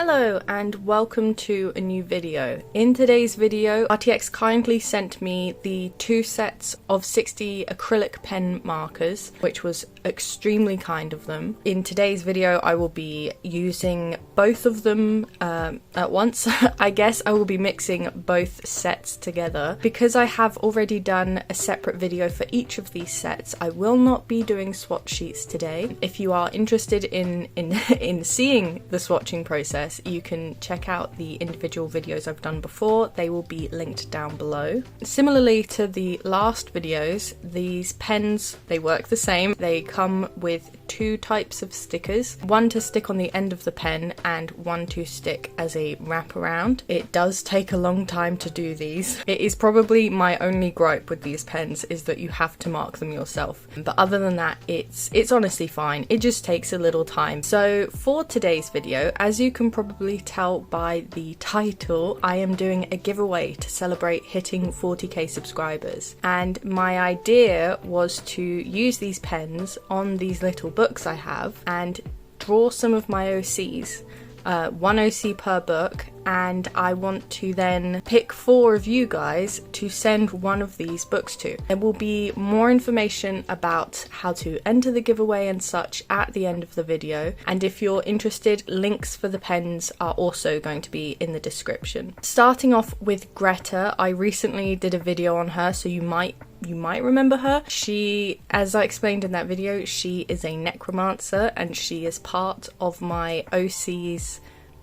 Hello and welcome to a new video. In today's video, Arrtx kindly sent me the 2 sets of 60 acrylic pen markers, which was extremely kind of them. In today's video, I will be using both of them at once. I guess I will be mixing both sets together. Because I have already done a separate video for each of these sets, I will not be doing swatch sheets today. If you are interested in seeing the swatching process, you can check out the individual videos I've done before. They will be linked down below. Similarly to the last videos, these pens, they work the same. They come with 2 types of stickers, one to stick on the end of the pen and one to stick as a wraparound. It does take a long time to do these. It is probably my only gripe with these pens is that you have to mark them yourself. But other than that, it's honestly fine. It just takes a little time. So for today's video, as you can probably tell by the title, I am doing a giveaway to celebrate hitting 40k subscribers. And my idea was to use these pens on these little books I have and draw some of my OCs. 1 OC per book, and I want to then pick 4 of you guys to send one of these books to. There will be more information about how to enter the giveaway and such at the end of the video, and if you're interested, links for the pens are also going to be in the description. Starting off with Greta, I recently did a video on her, so you might remember her. She, as I explained in that video, she is a necromancer and she is part of my OC's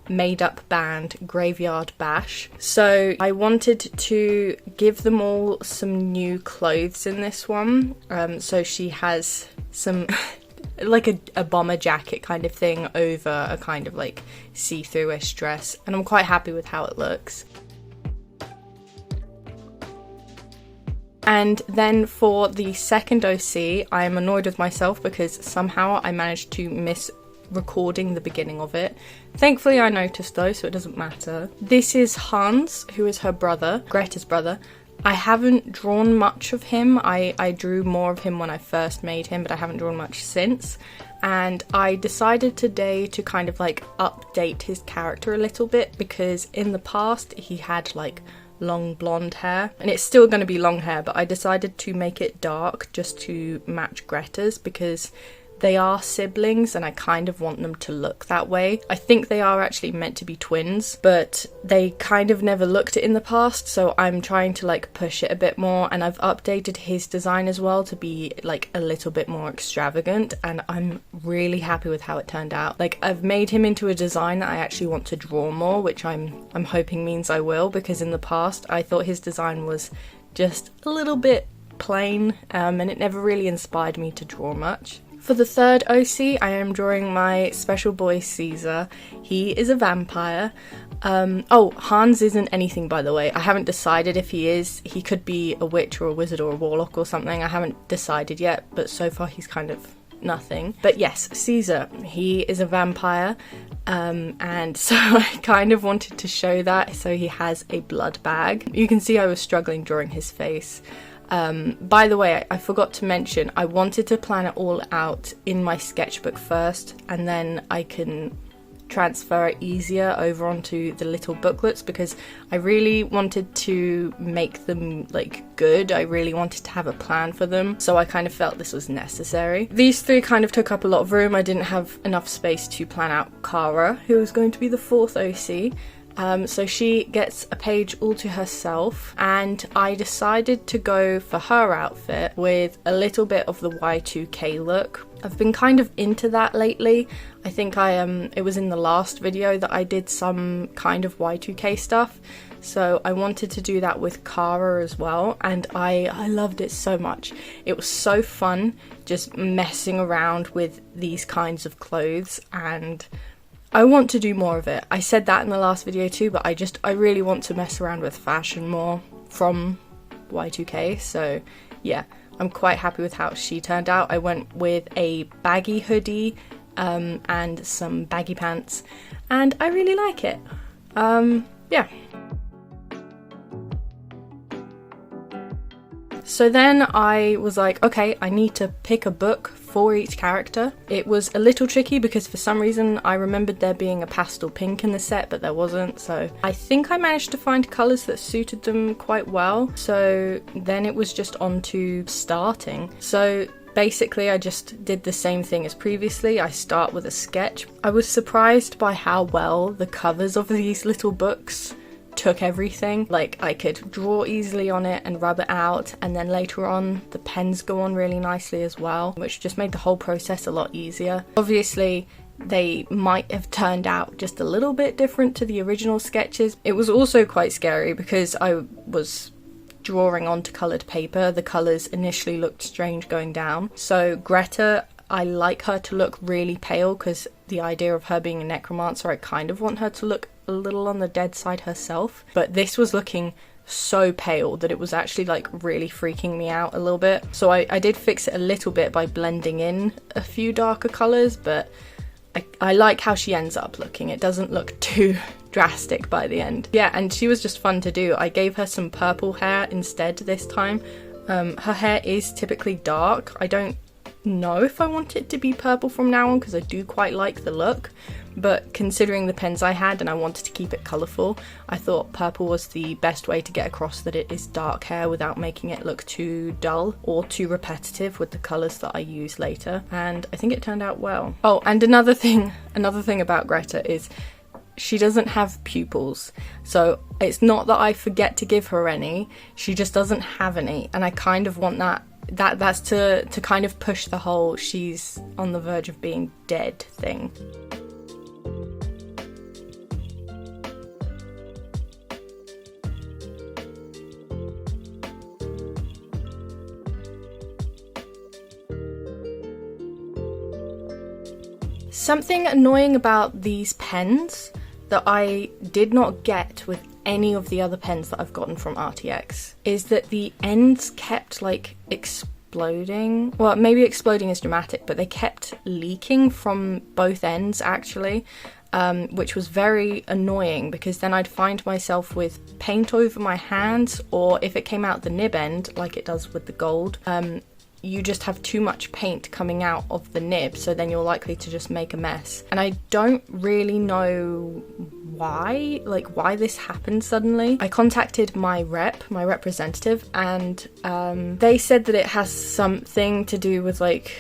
made up band Graveyard Bash. So I wanted to give them all some new clothes in this one. So she has some like a bomber jacket kind of thing over a kind of like see-through-ish dress, and I'm quite happy with how it looks. And then for the second OC, I am annoyed with myself because somehow I managed to miss recording the beginning of it. Thankfully I noticed though, so it doesn't matter. This is Hans, who is her brother, Greta's brother. I haven't drawn much of him. I drew more of him when I first made him, but I haven't drawn much since. And I decided today to kind of like update his character a little bit, because in the past he had like long blonde hair, and it's still going to be long hair, but I decided to make it dark just to match Greta's because they are siblings and I kind of want them to look that way. I think they are actually meant to be twins, but they kind of never looked it in the past, so I'm trying to like push it a bit more, and I've updated his design as well to be like a little bit more extravagant, and I'm really happy with how it turned out. Like, I've made him into a design that I actually want to draw more, which I'm hoping means I will, because in the past I thought his design was just a little bit plain, and it never really inspired me to draw much. For the third OC, I am drawing my special boy Caesar. He is a vampire. Oh, Hans isn't anything, by the way. I haven't decided if he is. He could be a witch or a wizard or a warlock or something. I haven't decided yet, but so far he's kind of nothing. But yes, Caesar, he is a vampire. And so I kind of wanted to show that. So he has a blood bag. You can see I was struggling drawing his face. By the way, I forgot to mention, I wanted to plan it all out in my sketchbook first, and then I can transfer it easier over onto the little booklets, because I really wanted to make them like good. I really wanted to have a plan for them, so I kind of felt this was necessary. These 3 kind of took up a lot of room. I didn't have enough space to plan out Kara, who is going to be the 4th OC. So she gets a page all to herself, and I decided to go for her outfit with a little bit of the Y2K look. I've been kind of into that lately. I think it was in the last video that I did some kind of Y2K stuff, so I wanted to do that with Kara as well, and I loved it so much. It was so fun just messing around with these kinds of clothes, and I want to do more of it. I said that in the last video too, but I really want to mess around with fashion more from Y2K, so yeah, I'm quite happy with how she turned out. I went with a baggy hoodie and some baggy pants, and I really like it. Yeah. So then I was like, okay, I need to pick a book for each character. It was a little tricky because for some reason I remembered there being a pastel pink in the set, but there wasn't. So I think I managed to find colours that suited them quite well. So then it was just on to starting. So basically I just did the same thing as previously. I start with a sketch. I was surprised by how well the covers of these little books took everything. Like, I could draw easily on it and rub it out, and then later on the pens go on really nicely as well, which just made the whole process a lot easier. Obviously they might have turned out just a little bit different to the original sketches. It was also quite scary because I was drawing onto coloured paper. The colours initially looked strange going down. So Greta, I like her to look really pale because the idea of her being a necromancer, I kind of want her to look a little on the dead side herself. But this was looking so pale that it was actually like really freaking me out a little bit. So I did fix it a little bit by blending in a few darker colours, but I like how she ends up looking. It doesn't look too drastic by the end. Yeah, and she was just fun to do. I gave her some purple hair instead this time. Her hair is typically dark. I don't know if I want it to be purple from now on because I do quite like the look, but considering the pens I had and I wanted to keep it colourful, I thought purple was the best way to get across that it is dark hair without making it look too dull or too repetitive with the colours that I use later, and I think it turned out well. Oh, and another thing about Greta is she doesn't have pupils, so it's not that I forget to give her any, she just doesn't have any, and I kind of want that's to kind of push the whole she's on the verge of being dead thing. Something annoying about these pens that I did not get with any of the other pens that I've gotten from Arrtx is that the ends kept like exploding. Well, maybe exploding is dramatic, but they kept leaking from both ends actually, which was very annoying because then I'd find myself with paint over my hands, or if it came out the nib end like it does with the gold, you just have too much paint coming out of the nib, so then you're likely to just make a mess. And I don't really know why this happened suddenly. I contacted my representative, and they said that it has something to do with like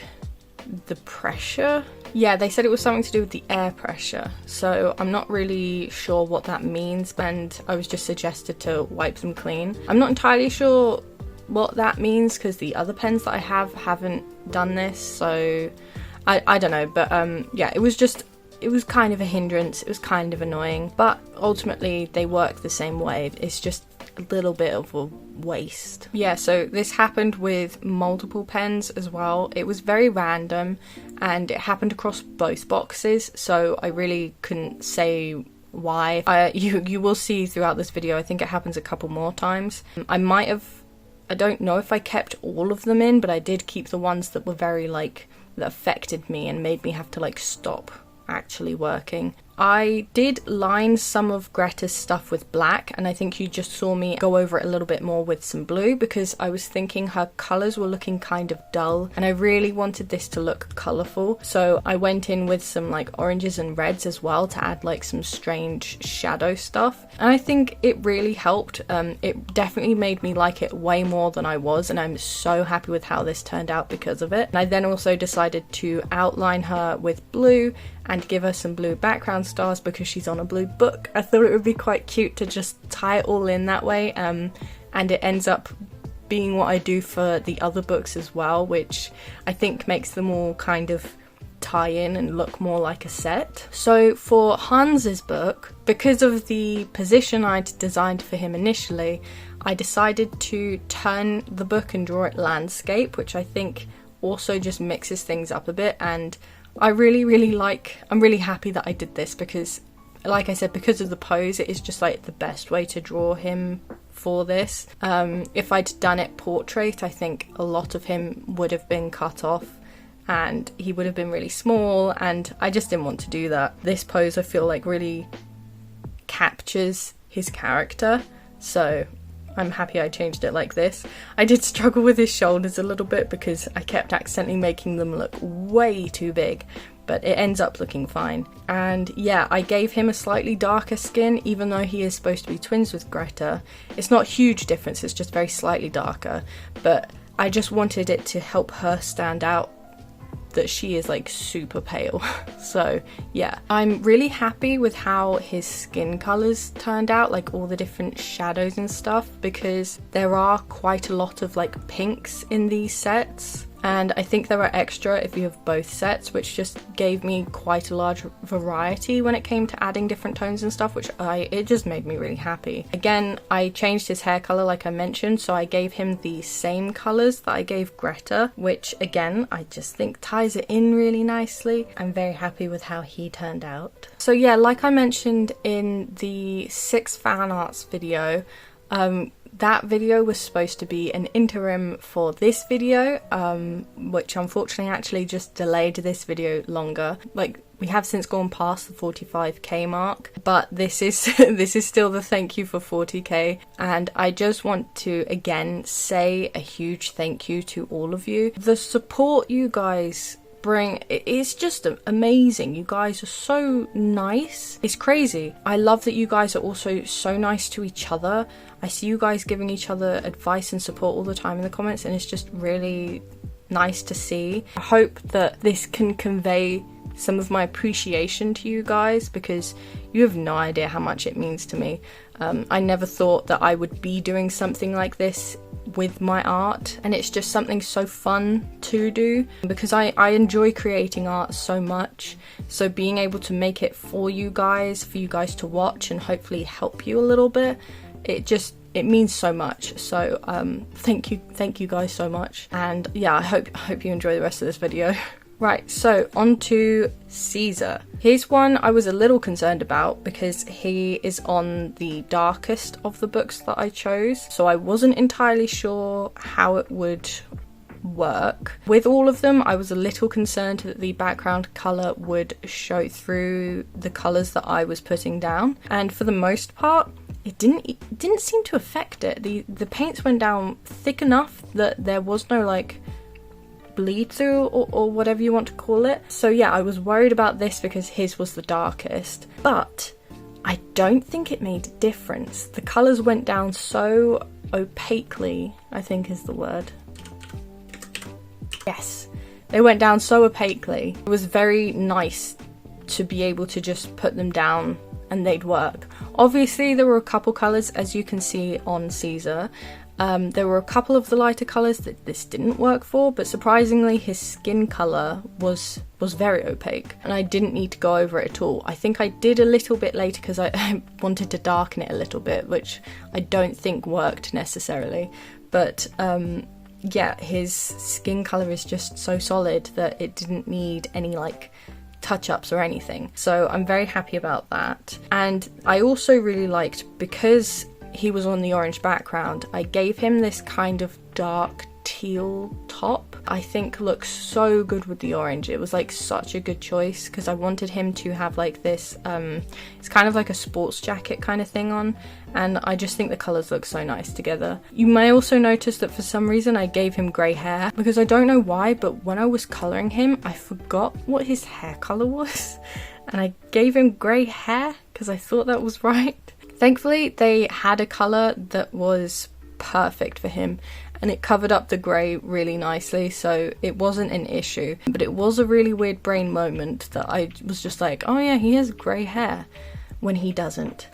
the pressure. Yeah, they said it was something to do with the air pressure, so I'm not really sure what that means, and I was just suggested to wipe them clean. I'm not entirely sure what that means because the other pens that I haven't done this, so I don't know, but yeah, it was kind of a hindrance. It was kind of annoying, but ultimately they work the same way. It's just a little bit of a waste. Yeah, so this happened with multiple pens as well. It was very random and it happened across both boxes, so I really couldn't say why. You will see throughout this video, I think it happens a couple more times. I don't know if I kept all of them in, but I did keep the ones that were very like, that affected me and made me have to like stop actually working. I did line some of Greta's stuff with black, and I think you just saw me go over it a little bit more with some blue because I was thinking her colours were looking kind of dull and I really wanted this to look colourful, so I went in with some like oranges and reds as well to add like some strange shadow stuff, and I think it really helped. It definitely made me like it way more than I was, and I'm so happy with how this turned out because of it. And I then also decided to outline her with blue and give her some blue background stars because she's on a blue book. I thought it would be quite cute to just tie it all in that way, and it ends up being what I do for the other books as well, which I think makes them all kind of tie in and look more like a set. So for Hans's book, because of the position I'd designed for him initially, I decided to turn the book and draw it landscape, which I think also just mixes things up a bit, and I'm really happy that I did this because, like I said, because of the pose, it is just like the best way to draw him for this. If I'd done it portrait, I think a lot of him would have been cut off and he would have been really small, and I just didn't want to do that. This pose I feel like really captures his character, so I'm happy I changed it like this. I did struggle with his shoulders a little bit because I kept accidentally making them look way too big, but it ends up looking fine. And yeah, I gave him a slightly darker skin, even though he is supposed to be twins with Greta. It's not a huge difference, it's just very slightly darker, but I just wanted it to help her stand out that she is like super pale. So yeah, I'm really happy with how his skin colors turned out, like all the different shadows and stuff, because there are quite a lot of like pinks in these sets. And I think there are extra if you have both sets, which just gave me quite a large variety when it came to adding different tones and stuff, which it just made me really happy. Again, I changed his hair color like I mentioned, so I gave him the same colors that I gave Greta, which again, I just think ties it in really nicely. I'm very happy with how he turned out. So yeah, like I mentioned in the 6 fan arts video, that video was supposed to be an interim for this video, which unfortunately actually just delayed this video longer. Like, we have since gone past the 45k mark, but this is this is still the thank you for 40k, and I just want to again say a huge thank you to all of you. The support you guys bring is just amazing. You guys are so nice. It's crazy. I love that you guys are also so nice to each other. I see you guys giving each other advice and support all the time in the comments, and it's just really nice to see. I hope that this can convey some of my appreciation to you guys, because you have no idea how much it means to me. I never thought that I would be doing something like this with my art, and it's just something so fun to do because I enjoy creating art so much. So being able to make it for you guys to watch and hopefully help you a little bit, it means so much. So thank you guys so much, and yeah, I hope you enjoy the rest of this video. Right, so on to Caesar. Here's one I was a little concerned about because he is on the darkest of the books that I chose, so I wasn't entirely sure how it would work. With all of them, I was a little concerned that the background colour would show through the colours that I was putting down, and for the most part, it didn't seem to affect it. The paints went down thick enough that there was no like bleed through or whatever you want to call it. So yeah, I was worried about this because his was the darkest, but I don't think it made a difference. The colours went down so opaquely, I think is the word. Yes, they went down so opaquely. It was very nice to be able to just put them down and they'd work. Obviously there were a couple colours, as you can see on Caesar. There were a couple of the lighter colours that this didn't work for, but surprisingly his skin colour was very opaque and I didn't need to go over it at all. I think I did a little bit later because I wanted to darken it a little bit, which I don't think worked necessarily. But yeah, his skin colour is just so solid that it didn't need any like touch-ups or anything. So I'm very happy about that. And I also really liked, because he was on the orange background, I gave him this kind of dark teal top. I think looks so good with the orange. It was like such a good choice because I wanted him to have like this it's kind of like a sports jacket kind of thing on, and I just think the colours look so nice together. You may also notice that for some reason I gave him grey hair, because I don't know why, but when I was colouring him I forgot what his hair colour was and I gave him grey hair because I thought that was right. Thankfully they had a colour that was perfect for him and it covered up the grey really nicely, so it wasn't an issue. But it was a really weird brain moment that I was just like, oh yeah, he has grey hair, when he doesn't.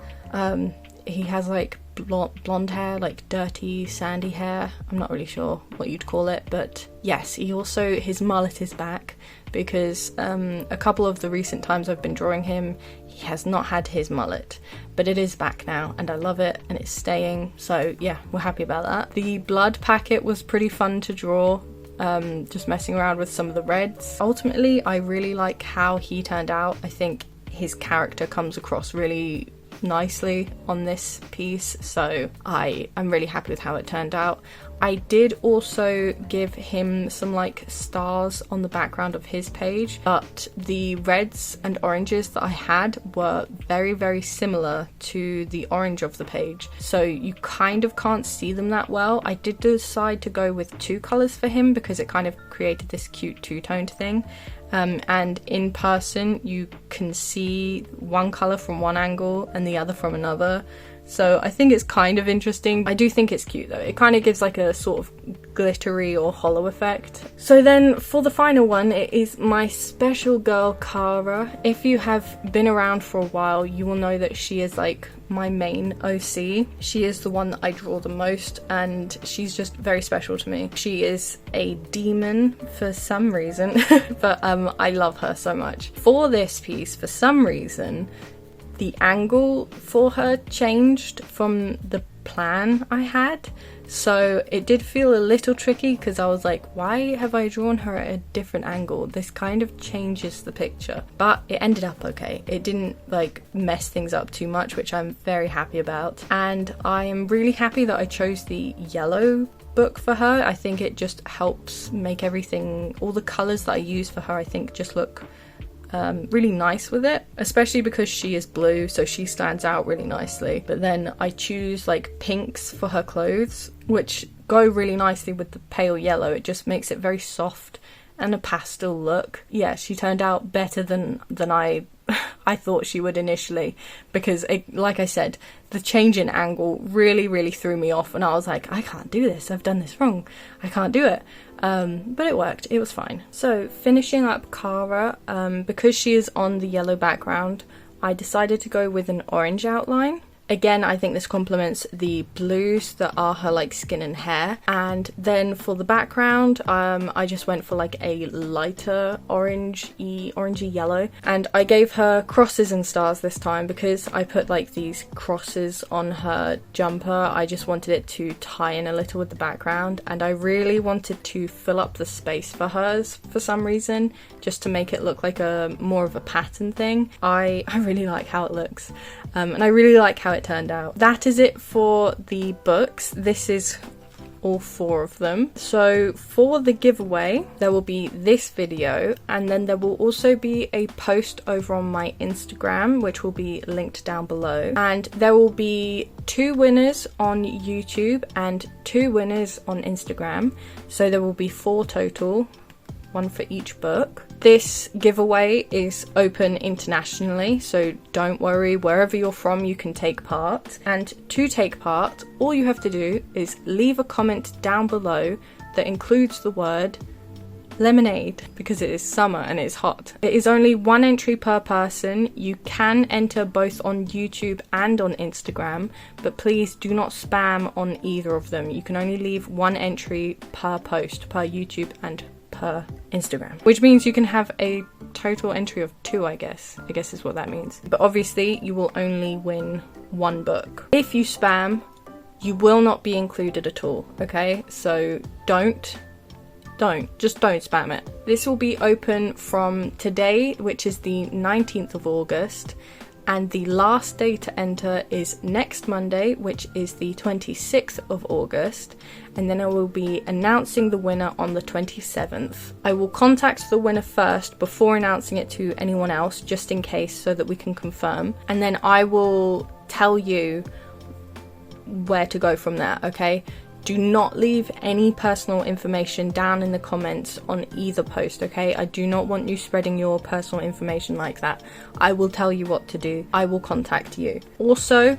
He has like blonde hair, like dirty sandy hair. I'm not really sure what you'd call it, but yes, his mullet is back, because a couple of the recent times I've been drawing him, he has not had his mullet, but it is back now and I love it and it's staying, so yeah, we're happy about that. The blood packet was pretty fun to draw, just messing around with some of the reds. Ultimately, I really like how he turned out. I think his character comes across really nicely on this piece, so I'm really happy with how it turned out. I did also give him some like stars on the background of his page, but the reds and oranges that I had were very, very similar to the orange of the page, so you kind of can't see them that well. I did decide to go with 2 colours for him because it kind of created this cute two-toned thing. And in person you can see one colour from one angle and the other from another. So I think it's kind of interesting. I do think it's cute though. It kind of gives like a sort of glittery or hollow effect. So then for the final one, it is my special girl Cara. If you have been around for a while, you will know that she is like my main OC. She is the one that I draw the most and she's just very special to me. She is a demon for some reason, but I love her so much. For this piece, for some reason, the angle for her changed from the plan I had, so it did feel a little tricky because I was like, why have I drawn her at a different angle? This kind of changes the picture, but it ended up okay. It didn't like mess things up too much, which I'm very happy about, and I am really happy that I chose the yellow book for her. I think it just helps make everything, all the colours that I use for her, I think just look really nice with it, especially because she is blue, so she stands out really nicely. But then I choose like pinks for her clothes, which go really nicely with the pale yellow. It just makes it very soft and a pastel look. Yeah, she turned out better than I thought she would initially, because like I said, the change in angle really threw me off, and I was like, I can't do this, I've done this wrong, I can't do it. But it worked, it was fine. So finishing up Cara, because she is on the yellow background, I decided to go with an orange outline. Again, I think this complements the blues that are her like skin and hair. And then for the background, I just went for like a lighter orangey yellow. And I gave her crosses and stars this time because I put like these crosses on her jumper. I just wanted it to tie in a little with the background, and I really wanted to fill up the space for hers for some reason, just to make it look like a more of a pattern thing. I really like how it looks, and I really like how it turned out. That is it for the books. This is all 4 of them. So for the giveaway, there will be this video, and then there will also be a post over on my Instagram, which will be linked down below, and there will be 2 winners on YouTube and 2 winners on Instagram, so there will be 4 total, 1 for each book. This giveaway is open internationally, so don't worry, wherever you're from you can take part. And to take part, all you have to do is leave a comment down below that includes the word lemonade, because it is summer and it's hot. It is only 1 entry per person. You can enter both on YouTube and on Instagram, but please do not spam on either of them. You can only leave 1 entry per post, per YouTube and per Instagram, which means you can have a total entry of 2, I guess is what that means. But obviously you will only win 1 book. If you spam, you will not be included at all, okay? So don't spam it. This will be open from today, which is the 19th of August, and the last day to enter is next Monday, which is the 26th of August, and then I will be announcing the winner on the 27th. I will contact the winner first before announcing it to anyone else, just in case, so that we can confirm, and then I will tell you where to go from there, okay? Do not leave any personal information down in the comments on either post, okay? I do not want you spreading your personal information like that. I will tell you what to do. I will contact you. Also,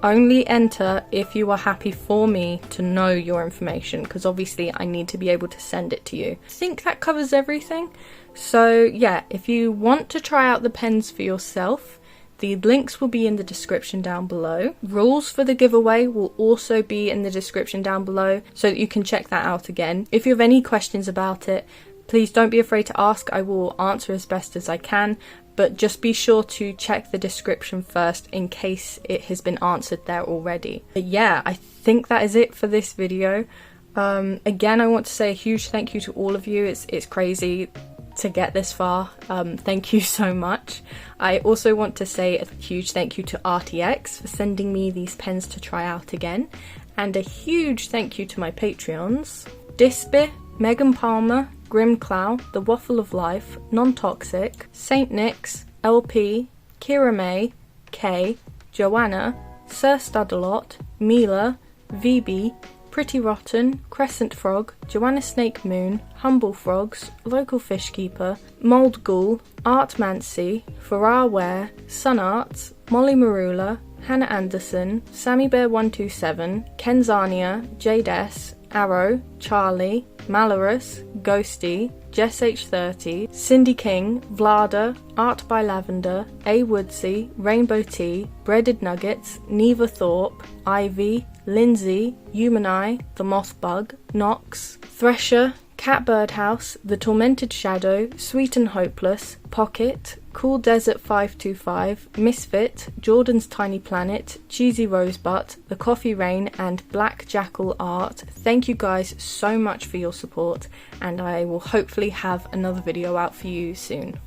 only enter if you are happy for me to know your information, because obviously I need to be able to send it to you. I think that covers everything. So yeah, if you want to try out the pens for yourself, the links will be in the description down below. Rules for the giveaway will also be in the description down below, so that you can check that out again. If you have any questions about it, please don't be afraid to ask. I will answer as best as I can, but just be sure to check the description first in case it has been answered there already. But yeah, I think that is it for this video. Again, I want to say a huge thank you to all of you. It's crazy to get this far. Thank you so much. I also want to say a huge thank you to Arrtx for sending me these pens to try out again, And a huge thank you to my Patreons: Disby, Megan Palmer, Grimclow, The Waffle of Life, Non-Toxic, Saint Nick's, LP, Kira May, Kay, Joanna, Sir Studalot, Mila, VB, Pretty Rotten, Crescent Frog, Joanna Snake Moon, Humble Frogs, Local Fishkeeper, Mould Ghoul, Art Mancy, Farrar Ware, Sun Arts, Molly Marula, Hannah Anderson, Sammy Bear 127, Kenzania, Jade S, Arrow, Charlie, Malorus, Ghosty, Jess H30, Cindy King, Vlada, Art by Lavender, A Woodsy, Rainbow Tea, Breaded Nuggets, Neva Thorpe, Ivy, Lindsay, Human Eye, The Moth Bug, Knox, Thresher, Cat Birdhouse, The Tormented Shadow, Sweet and Hopeless, Pocket, Cool Desert 525, Misfit, Jordan's Tiny Planet, Cheesy Rosebutt, The Coffee Rain, and Black Jackal Art. Thank you guys so much for your support, and I will hopefully have another video out for you soon.